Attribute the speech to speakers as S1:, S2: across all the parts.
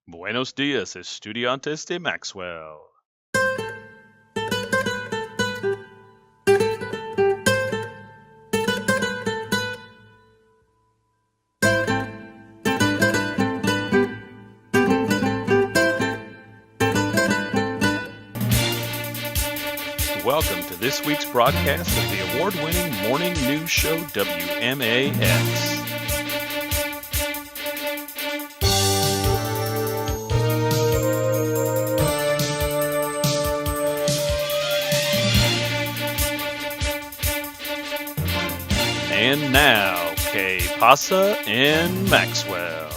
S1: Buenos días, estudiantes de Maxwell. Welcome to this week's broadcast of the award-winning morning news show WMAX. And now, ¿qué pasa en Maxwell?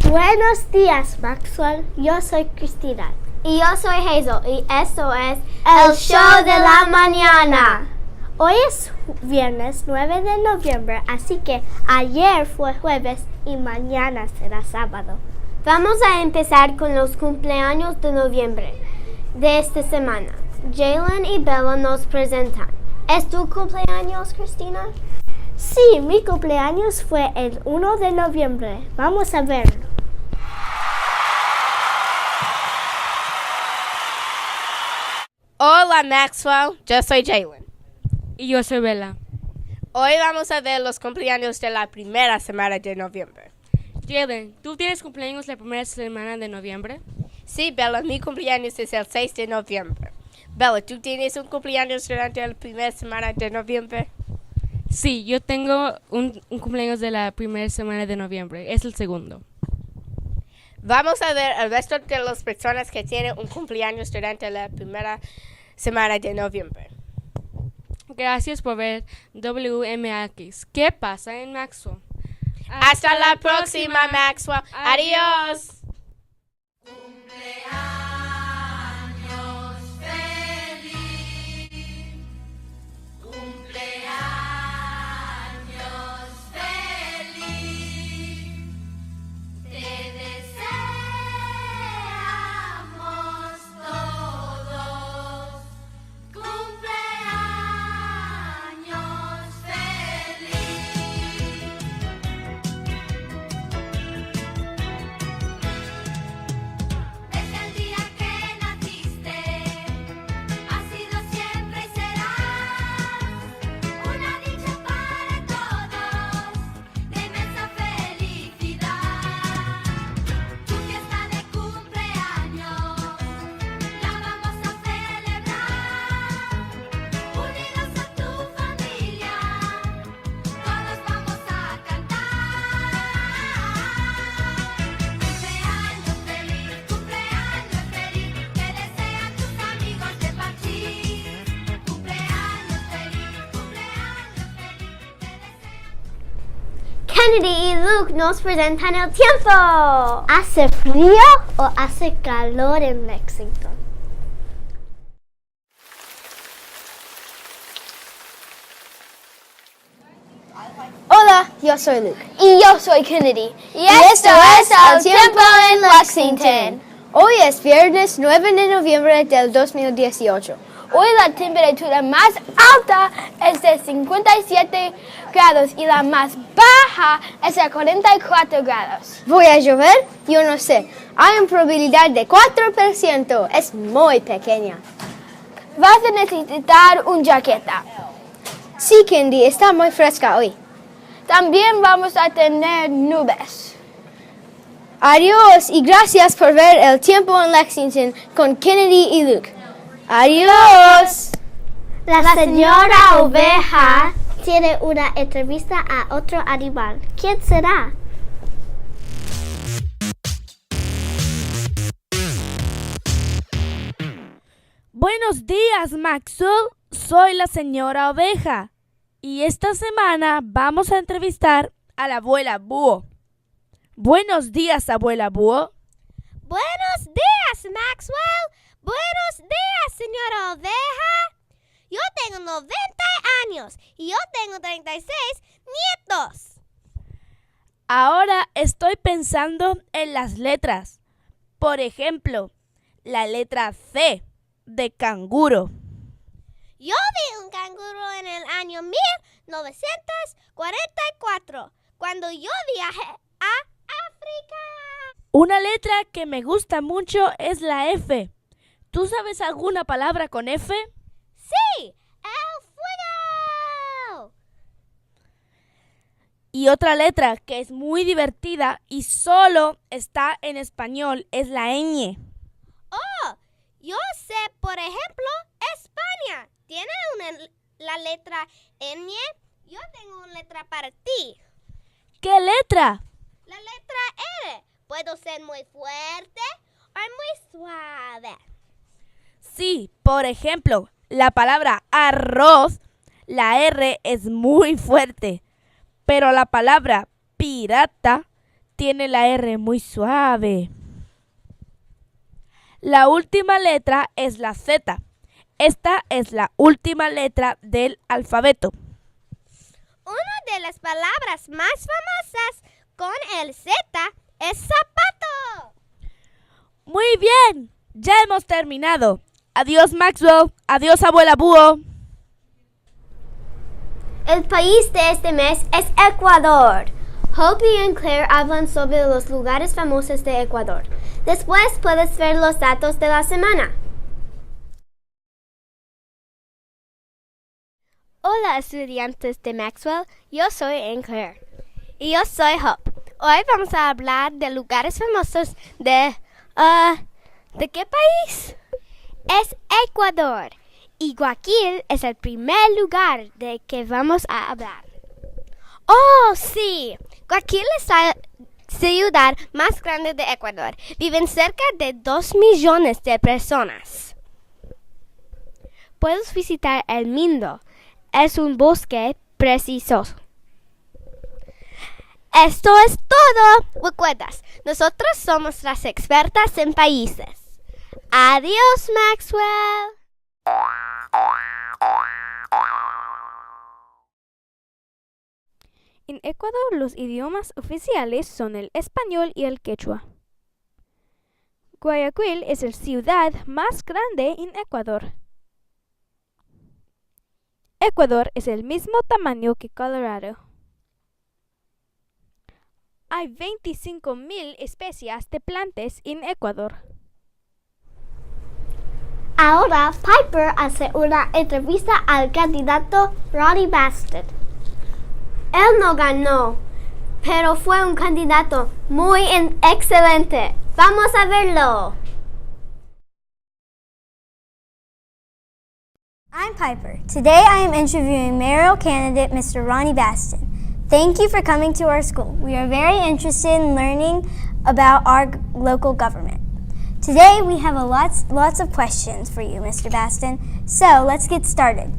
S2: Buenos días, Maxwell. Yo soy Cristina.
S3: Y yo soy Hazel, y esto es El Show de la Mañana.
S2: Hoy es viernes 9 de noviembre, así que ayer fue jueves y mañana será sábado.
S3: Vamos a empezar con los cumpleaños de noviembre de esta semana. Jalen y Bella nos presentan. ¿Es tu cumpleaños, Cristina?
S2: Sí, mi cumpleaños fue el 1 de noviembre. Vamos a verlo.
S4: Hola Maxwell, yo soy Jalen.
S5: Y yo soy Bella.
S4: Hoy vamos a ver los cumpleaños de la primera semana de noviembre.
S5: Jalen, ¿tú tienes cumpleaños la primera semana de noviembre?
S4: Sí, Bella, mi cumpleaños es el 6 de noviembre. Bella, ¿tú tienes un cumpleaños durante la primera semana de noviembre?
S5: Sí, yo tengo un cumpleaños de la primera semana de noviembre. Es el segundo.
S4: Vamos a ver el resto de las personas que tienen un cumpleaños durante la primera semana de noviembre.
S5: Gracias por ver WMAX. ¿Qué pasa en Maxwell?
S4: Hasta la próxima, Maxwell. Adiós.
S3: Kennedy y Luke nos presentan el tiempo.
S2: ¿Hace frío o hace calor en Lexington?
S6: Hola, yo soy Luke.
S3: Y yo soy Kennedy.
S6: Y esto es El Tiempo en Lexington. Hoy es viernes 9 de noviembre del 2018. Hoy la temperatura más alta es de 57 grados y la más baja es de 44 grados. ¿Voy a llover? Yo no sé. Hay una probabilidad de 4%. Es muy pequeña. Vas a necesitar una jaqueta. Sí, Candy, está muy fresca hoy. También vamos a tener nubes. Adiós y gracias por ver El Tiempo en Lexington con Kennedy y Luke. Adiós.
S2: La señora oveja tiene una entrevista a otro animal. ¿Quién será?
S7: Buenos días, Maxwell. Soy la señora oveja. Y esta semana vamos a entrevistar a la abuela búho. Buenos días, abuela búho.
S3: Buenos días, Maxwell. Buenos días, señora oveja. Yo tengo 90 años y yo tengo 36 nietos.
S7: Ahora estoy pensando en las letras. Por ejemplo, la letra C de canguro.
S3: Yo vi un canguro en el año 1944, cuando yo viajé a África.
S7: Una letra que me gusta mucho es la F. ¿Tú sabes alguna palabra con F?
S2: Sí, el fuego.
S7: Y otra letra que es muy divertida y solo está en español es la ñ.
S2: Oh, yo sé, por ejemplo, España. ¿Tiene la letra ñ? Yo tengo una letra para ti.
S7: ¿Qué letra?
S2: La letra R. Puedo ser muy fuerte o muy suave.
S7: Sí, por ejemplo, la palabra arroz, la R es muy fuerte, pero la palabra pirata tiene la R muy suave. La última letra es la Z. Esta es la última letra del alfabeto.
S2: Una de las palabras más famosas con el Z es zapato.
S7: Muy bien, ya hemos terminado. Adiós Maxwell, adiós abuela Búho.
S3: El país de este mes es Ecuador. Hope y Claire hablan sobre los lugares famosos de Ecuador. Después puedes ver los datos de la semana.
S2: Hola estudiantes de Maxwell, yo soy Claire. Y yo soy Hope. Hoy vamos a hablar de lugares famosos ¿de qué país? Es Ecuador. Y Guayaquil es el primer lugar de que vamos a hablar. ¡Oh, sí! Guayaquil es la ciudad más grande de Ecuador. Viven cerca de 2 millones de personas. Puedes visitar el Mindo. Es un bosque precioso. Esto es todo. ¿Recuerdas? Nosotros somos las expertas en países. Adiós, Maxwell.
S8: En Ecuador los idiomas oficiales son el español y el quechua. Guayaquil es la ciudad más grande en Ecuador. Ecuador es el mismo tamaño que Colorado. Hay 25,000 especies de plantas en Ecuador.
S2: Ahora Piper hace una entrevista al candidato Ronnie Baston.
S3: Él no ganó, pero fue un candidato muy excelente. Vamos a verlo.
S9: I'm Piper. Today I am interviewing mayoral candidate Mr. Ronnie Baston. Thank you for coming to our school. We are very interested in learning about our local government. Today we have lots of questions for you, Mr. Baston. So let's get started.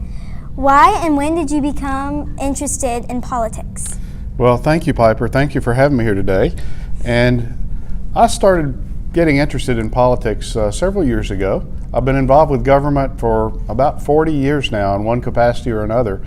S9: Why and when did you become interested in politics?
S10: Well, thank you, Piper. Thank you for having me here today. And I started getting interested in politics several years ago. I've been involved with government for about 40 years now in one capacity or another.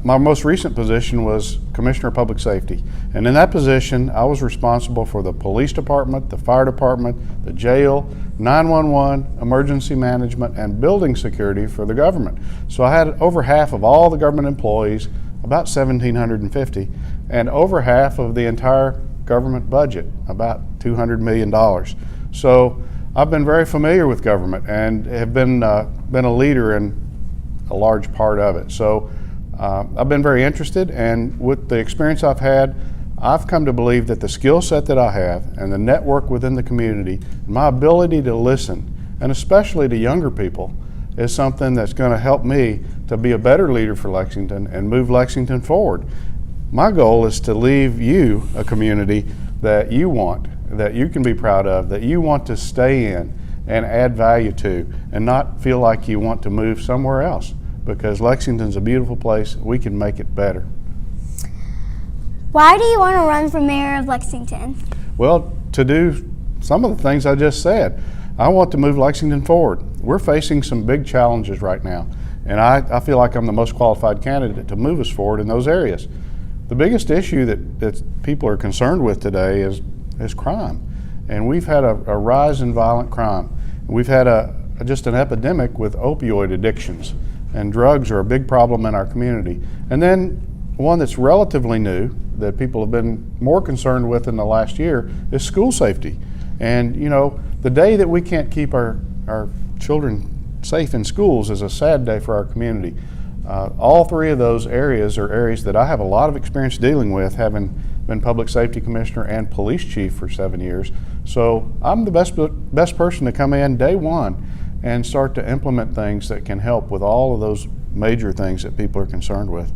S10: My most recent position was Commissioner of Public Safety. And in that position, I was responsible for the police department, the fire department, the jail, 911, emergency management, and building security for the government. So I had over half of all the government employees, about 1,750, and over half of the entire government budget, about $200 million. So I've been very familiar with government and have been a leader in a large part of it. So I've been very interested, and with the experience I've had, I've come to believe that the skill set that I have and the network within the community, my ability to listen, and especially to younger people, is something that's going to help me to be a better leader for Lexington and move Lexington forward. My goal is to leave you a community that you want, that you can be proud of, that you want to stay in and add value to, and not feel like you want to move somewhere else, because Lexington's a beautiful place. We can make it better.
S9: Why do you want to run for mayor of Lexington?
S10: Well, to do some of the things I just said. I want to move Lexington forward. We're facing some big challenges right now, and I feel like I'm the most qualified candidate to move us forward in those areas. The biggest issue that people are concerned with today is crime, and we've had a rise in violent crime. We've had just an epidemic with opioid addictions, and drugs are a big problem in our community. And then one that's relatively new that people have been more concerned with in the last year is school safety. And you know, the day that we can't keep our children safe in schools is a sad day for our community. All three of those areas are areas that I have a lot of experience dealing with, having been public safety commissioner and police chief for 7 years. So I'm the best person to come in day one and start to implement things that can help with all of those major things that people are concerned with.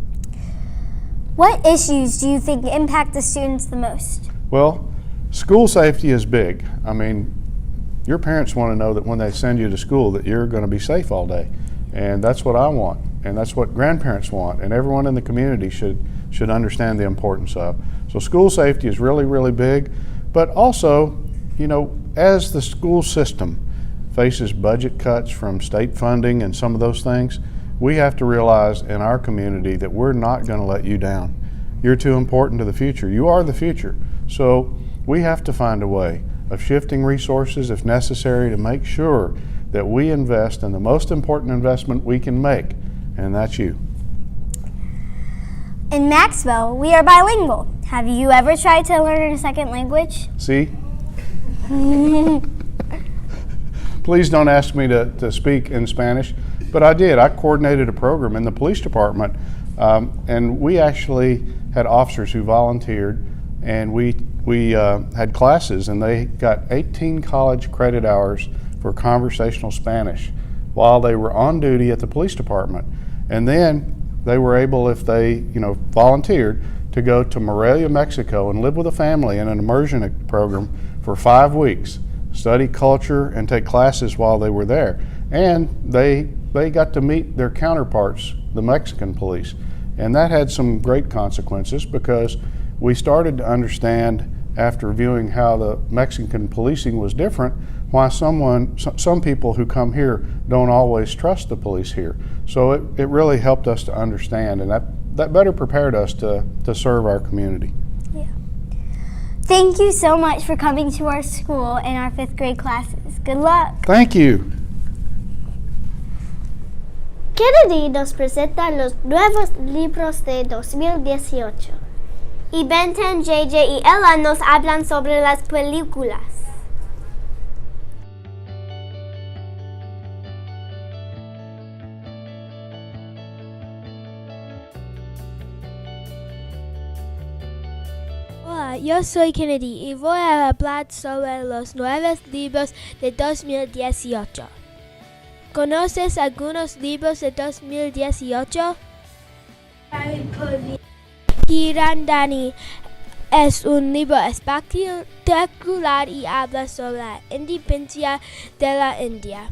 S9: What issues do you think impact the students the most?
S10: Well, school safety is big. I mean, your parents want to know that when they send you to school that you're going to be safe all day. And that's what I want, and that's what grandparents want, and everyone in the community should understand the importance of. So school safety is really, really big, but also, you know, as the school system faces budget cuts from state funding and some of those things, we have to realize in our community that we're not going to let you down. You're too important to the future. You are the future. So we have to find a way of shifting resources if necessary to make sure that we invest in the most important investment we can make, and that's you.
S9: In Maxwell, we are bilingual. Have you ever tried to learn a second language?
S10: See? Please don't ask me to speak in Spanish, but I did. I coordinated a program in the police department, and we actually had officers who volunteered, and we had classes, and they got 18 college credit hours for conversational Spanish while they were on duty at the police department. And then they were able, if they volunteered, to go to Morelia, Mexico and live with a family in an immersion program for 5 weeks, study culture and take classes while they were there. And they got to meet their counterparts, the Mexican police. And that had some great consequences because we started to understand, after viewing how the Mexican policing was different, why some people who come here don't always trust the police here. So it really helped us to understand, and that better prepared us to serve our community.
S9: Yeah. Thank you so much for coming to our school and our 5th grade classes. Good luck.
S10: Thank you.
S3: Kennedy nos presenta los nuevos libros de 2018. Y Benton, JJ y Ella nos hablan sobre las películas.
S2: Hola, yo soy Kennedy y voy a hablar sobre los nuevos libros de 2018. ¿Conoces algunos libros de 2018? Kirandani es un libro espectacular y habla sobre la independencia de la India.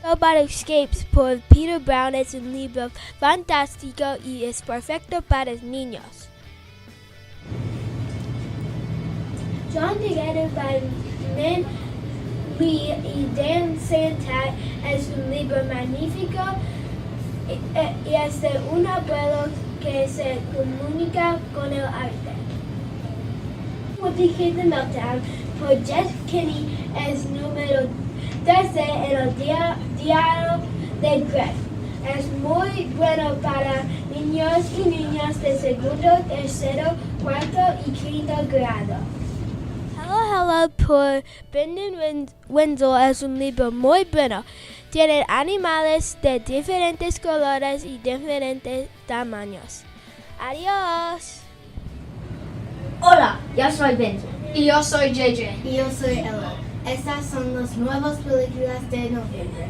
S2: Nobody Escapes por Peter Brown es un libro fantástico y es perfecto para niños. John Together by Min Lee y Dan Santat es un libro magnífico y es de un abuelo que se comunica con el arte. What the Kid in the Meltdown por Jeff Kinney es número 13 en el diario de Greg. Es muy bueno para niños y niñas de segundo, tercero, cuarto y quinto grado. Hello por Brendan Wenzel es un libro muy bueno. Tiene animales de diferentes colores y diferentes tamaños. Adiós.
S6: Hola, yo soy Benton.
S11: Y yo soy JJ.
S12: Y yo soy Ella. Estas son las nuevas películas de noviembre.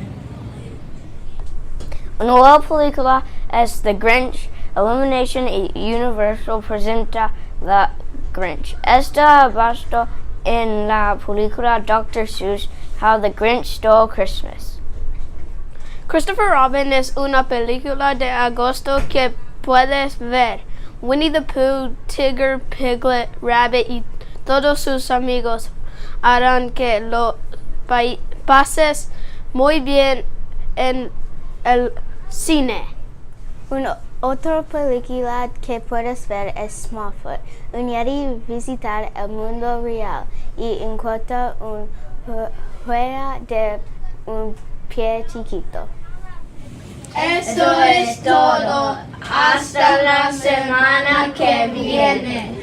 S13: Una nueva película es The Grinch. Illumination y Universal presenta The Grinch. Está basado en la película Dr. Seuss, How the Grinch Stole Christmas.
S11: Christopher Robin es una película de agosto que puedes ver. Winnie the Pooh, Tigger, Piglet, Rabbit y todos sus amigos harán que lo pases muy bien en el cine.
S3: Una otra película que puedes ver es Smallfoot, un yeti visitar el mundo real y encuentra un huella de un pie chiquito.
S11: Esto es todo. Hasta la semana que viene.